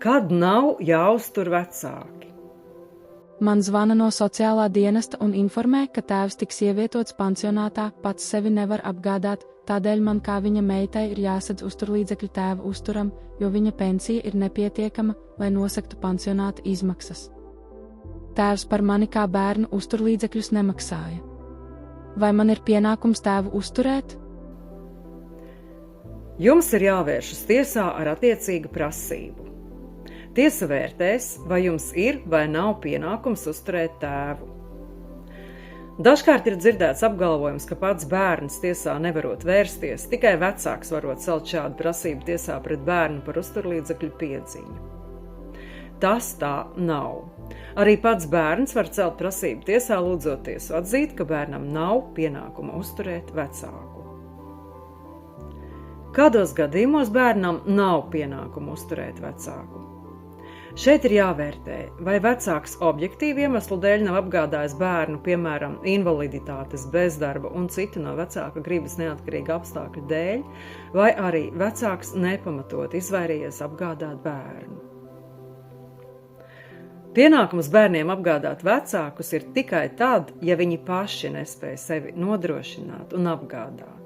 Kad nav jāuztur vecāki? Man zvana no sociālā dienesta un informē, ka tēvs tiks ievietots pansionātā, pats sevi nevar apgādāt, tādēļ man kā viņa meitai ir jāsadz uzturlīdzekļu tēva uzturam, jo viņa pensija ir nepietiekama, lai nosaktu pansionāta izmaksas. Tēvs par mani kā bērnu uzturlīdzekļus nemaksāja. Vai man ir pienākums tēvu uzturēt? Jums ir jāvēršas tiesā ar attiecīgu prasību. Tiesa vērtēs, vai jums ir vai nav pienākums uzturēt tēvu. Dažkārt ir dzirdēts apgalvojums, ka pats bērns tiesā nevarot vērsties, tikai vecāks varot celt šādu prasību tiesā pret bērnu par uzturlīdzekļu piedziņu. Tas tā nav. Arī pats bērns var celt prasību tiesā, lūdzot tiesu atzīt, ka bērnam nav pienākuma uzturēt vecāku. Kādos gadījumos bērnam nav pienākuma uzturēt vecāku? Šeit ir jāvērtē, vai vecāks objektīvu iemeslu dēļ nav apgādājis bērnu, piemēram, invaliditātes, bezdarba un citu no vecāka gribas neatkarīga apstākļu dēļ, vai arī vecāks nepamatot izvairījies apgādāt bērnu. Pienākums bērniem apgādāt vecākus ir tikai tad, ja viņi paši nespēj sevi nodrošināt un apgādāt.